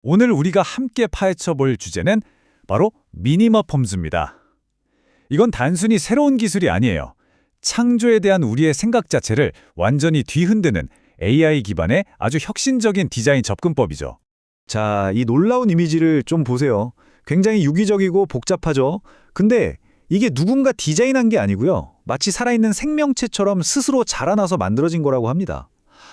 오늘 우리가 함께 파헤쳐 볼 주제는 바로 미니머 폼즈입니다. 이건 단순히 새로운 기술이 아니에요. 창조에 대한 우리의 생각 자체를 완전히 뒤흔드는 AI 기반의 아주 혁신적인 디자인 접근법이죠. 자, 이 놀라운 이미지를 좀 보세요. 굉장히 유기적이고 복잡하죠? 근데 이게 누군가 디자인한 게 아니고요. 마치 살아있는 생명체처럼 스스로 자라나서 만들어진 거라고 합니다.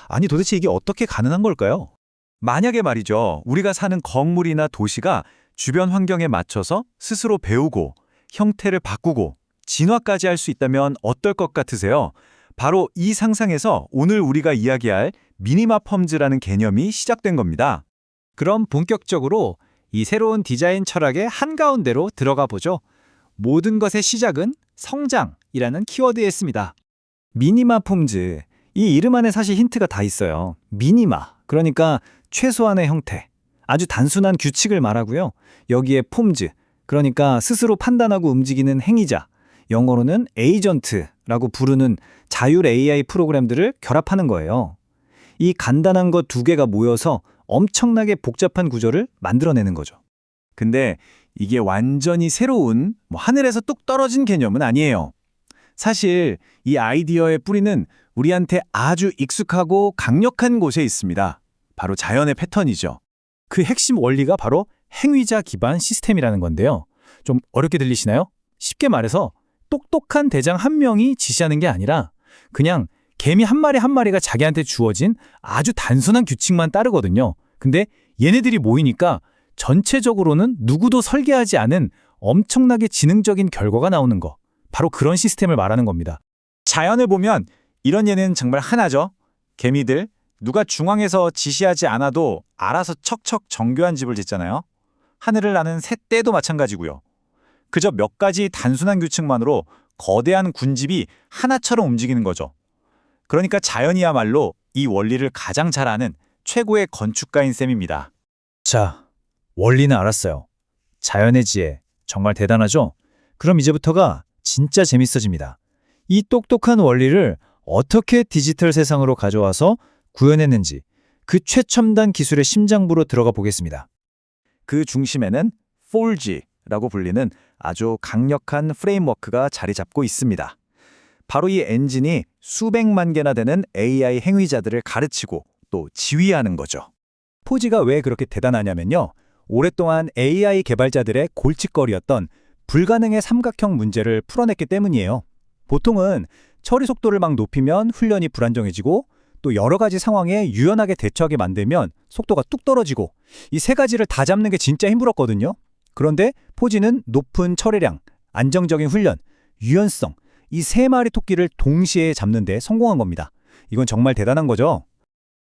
아니, 도대체 이게 어떻게 가능한 걸까요? 만약에 말이죠. 우리가 사는 건물이나 도시가 주변 환경에 맞춰서 스스로 배우고 형태를 바꾸고 진화까지 할 수 있다면 어떨 것 같으세요? 바로 이 상상에서 오늘 우리가 이야기할 미니마 펌즈라는 개념이 시작된 겁니다. 그럼 본격적으로 이 새로운 디자인 철학의 한가운데로 들어가 보죠. 모든 것의 시작은 성장이라는 키워드에 있습니다. 미니마 폼즈. 이 이름 안에 사실 힌트가 다 있어요. 미니마, 그러니까 최소한의 형태. 아주 단순한 규칙을 말하고요. 여기에 폼즈, 그러니까 스스로 판단하고 움직이는 행위자. 영어로는 에이전트라고 부르는 자율 AI 프로그램들을 결합하는 거예요. 이 간단한 것 두 개가 모여서 엄청나게 복잡한 구조를 만들어내는 거죠. 근데 이게 완전히 새로운 하늘에서 뚝 떨어진 개념은 아니에요. 사실 이 아이디어의 뿌리는 우리한테 아주 익숙하고 강력한 곳에 있습니다. 바로 자연의 패턴이죠. 그 핵심 원리가 바로 행위자 기반 시스템이라는 건데요. 좀 어렵게 들리시나요? 쉽게 말해서 똑똑한 대장 한 명이 지시하는 게 아니라 그냥 개미 한 마리 한 마리가 자기한테 주어진 아주 단순한 규칙만 따르거든요. 근데 얘네들이 모이니까 전체적으로는 누구도 설계하지 않은 엄청나게 지능적인 결과가 나오는 거. 바로 그런 시스템을 말하는 겁니다. 자연을 보면 이런 예는 정말 하나죠. 개미들, 누가 중앙에서 지시하지 않아도 알아서 척척 정교한 집을 짓잖아요. 하늘을 나는 새떼도 마찬가지고요. 그저 몇 가지 단순한 규칙만으로 거대한 군집이 하나처럼 움직이는 거죠. 그러니까 자연이야말로 이 원리를 가장 잘 아는 최고의 건축가인 셈입니다. 자, 원리는 알았어요. 자연의 지혜, 정말 대단하죠? 그럼 이제부터가 진짜 재밌어집니다. 이 똑똑한 원리를 어떻게 디지털 세상으로 가져와서 구현했는지 그 최첨단 기술의 심장부로 들어가 보겠습니다. 그 중심에는 4G라고 불리는 아주 강력한 프레임워크가 자리 잡고 있습니다. 바로 이 엔진이 수백만 개나 되는 AI 행위자들을 가르치고 또 지휘하는 거죠. 4G가 왜 그렇게 대단하냐면요. 오랫동안 AI 개발자들의 골칫거리였던 불가능의 삼각형 문제를 풀어냈기 때문이에요. 보통은 처리 속도를 막 높이면 훈련이 불안정해지고 또 여러 가지 상황에 유연하게 대처하게 만들면 속도가 뚝 떨어지고 이 세 가지를 다 잡는 게 진짜 힘들었거든요. 그런데 4G는 높은 처리량, 안정적인 훈련, 유연성 이 세 마리 토끼를 동시에 잡는 데 성공한 겁니다. 이건 정말 대단한 거죠.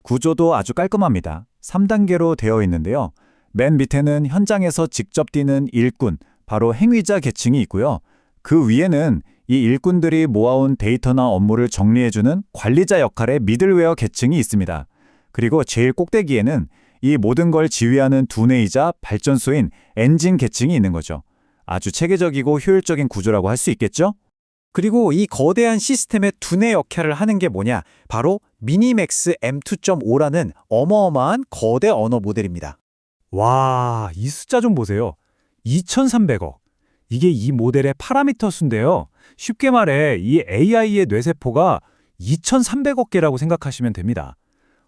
구조도 아주 깔끔합니다. 3단계로 되어 있는데요. 맨 밑에는 현장에서 직접 뛰는 일꾼, 바로 행위자 계층이 있고요. 그 위에는 이 일꾼들이 모아온 데이터나 업무를 정리해주는 관리자 역할의 미들웨어 계층이 있습니다. 그리고 제일 꼭대기에는 이 모든 걸 지휘하는 두뇌이자 발전소인 엔진 계층이 있는 거죠. 아주 체계적이고 효율적인 구조라고 할 수 있겠죠? 그리고 이 거대한 시스템의 두뇌 역할을 하는 게 뭐냐? 바로 미니맥스 M2.5라는 어마어마한 거대 언어 모델입니다. 와, 이 숫자 좀 보세요. 2300억. 이게 이 모델의 파라미터 수인데요. 쉽게 말해 이 AI의 뇌세포가 2300억 개라고 생각하시면 됩니다.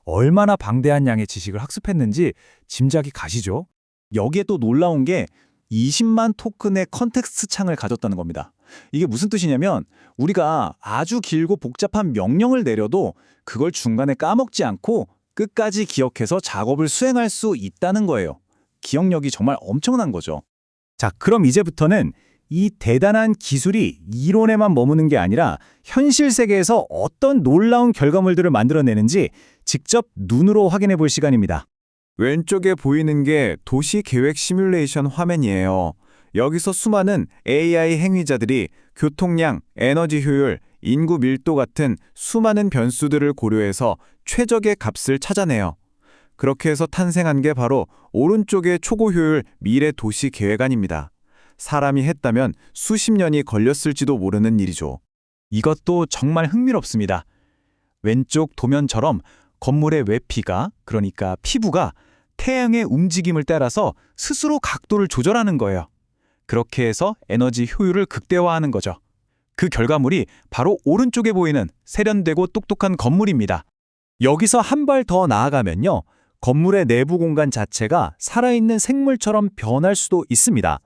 얼마나 방대한 양의 지식을 학습했는지 짐작이 가시죠? 여기에 또 놀라운 게 20만 토큰의 컨텍스트 창을 가졌다는 겁니다. 이게 무슨 뜻이냐면 우리가 아주 길고 복잡한 명령을 내려도 그걸 중간에 까먹지 않고 끝까지 기억해서 작업을 수행할 수 있다는 거예요. 기억력이 정말 엄청난 거죠. 자, 그럼 이제부터는 이 대단한 기술이 이론에만 머무는 게 아니라 현실 세계에서 어떤 놀라운 결과물들을 만들어내는지 직접 눈으로 확인해 볼 시간입니다. 왼쪽에 보이는 게 도시 계획 시뮬레이션 화면이에요. 여기서 수많은 AI 행위자들이 교통량, 에너지 효율, 인구 밀도 같은 수많은 변수들을 고려해서 최적의 값을 찾아내요. 그렇게 해서 탄생한 게 바로 오른쪽의 초고 효율 미래 도시 계획안입니다. 사람이 했다면 수십 년이 걸렸을지도 모르는 일이죠. 이것도 정말 흥미롭습니다. 왼쪽 도면처럼 건물의 외피가, 그러니까 피부가 태양의 움직임을 따라서 스스로 각도를 조절하는 거예요. 그렇게 해서 에너지 효율을 극대화하는 거죠. 그 결과물이 바로 오른쪽에 보이는 세련되고 똑똑한 건물입니다. 여기서 한 발 더 나아가면요. 건물의 내부 공간 자체가 살아있는 생물처럼 변할 수도 있습니다.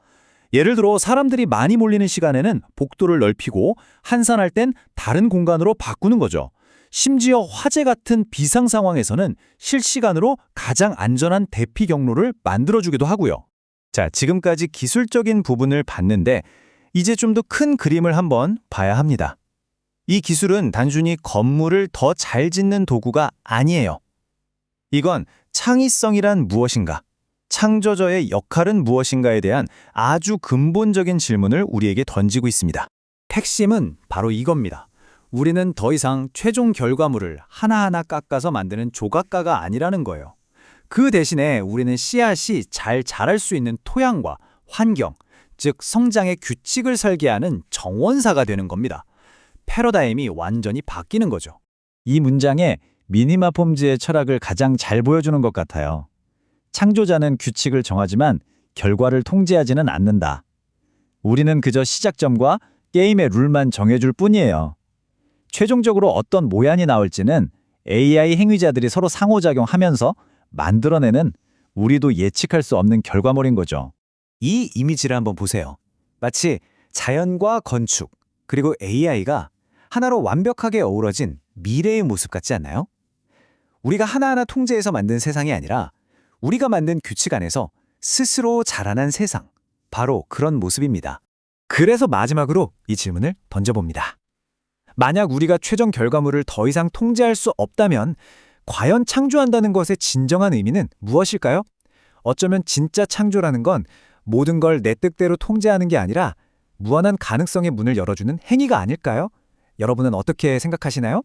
예를 들어 사람들이 많이 몰리는 시간에는 복도를 넓히고 한산할 땐 다른 공간으로 바꾸는 거죠. 심지어 화재 같은 비상 상황에서는 실시간으로 가장 안전한 대피 경로를 만들어주기도 하고요. 자, 지금까지 기술적인 부분을 봤는데 이제 좀 더 큰 그림을 한번 봐야 합니다. 이 기술은 단순히 건물을 더 잘 짓는 도구가 아니에요. 이건 창의성이란 무엇인가? 창조자의 역할은 무엇인가에 대한 아주 근본적인 질문을 우리에게 던지고 있습니다. 핵심은 바로 이겁니다. 우리는 더 이상 최종 결과물을 하나하나 깎아서 만드는 조각가가 아니라는 거예요. 그 대신에 우리는 씨앗이 잘 자랄 수 있는 토양과 환경, 즉 성장의 규칙을 설계하는 정원사가 되는 겁니다. 패러다임이 완전히 바뀌는 거죠. 이 문장에 미니마 폼즈의 철학을 가장 잘 보여주는 것 같아요. 창조자는 규칙을 정하지만 결과를 통제하지는 않는다. 우리는 그저 시작점과 게임의 룰만 정해줄 뿐이에요. 최종적으로 어떤 모양이 나올지는 AI 행위자들이 서로 상호작용하면서 만들어내는 우리도 예측할 수 없는 결과물인 거죠. 이 이미지를 한번 보세요. 마치 자연과 건축, 그리고 AI가 하나로 완벽하게 어우러진 미래의 모습 같지 않나요? 우리가 하나하나 통제해서 만든 세상이 아니라 우리가 만든 규칙 안에서 스스로 자라난 세상, 바로 그런 모습입니다. 그래서 마지막으로 이 질문을 던져봅니다. 만약 우리가 최종 결과물을 더 이상 통제할 수 없다면 과연 창조한다는 것의 진정한 의미는 무엇일까요? 어쩌면 진짜 창조라는 건 모든 걸 내 뜻대로 통제하는 게 아니라 무한한 가능성의 문을 열어주는 행위가 아닐까요? 여러분은 어떻게 생각하시나요?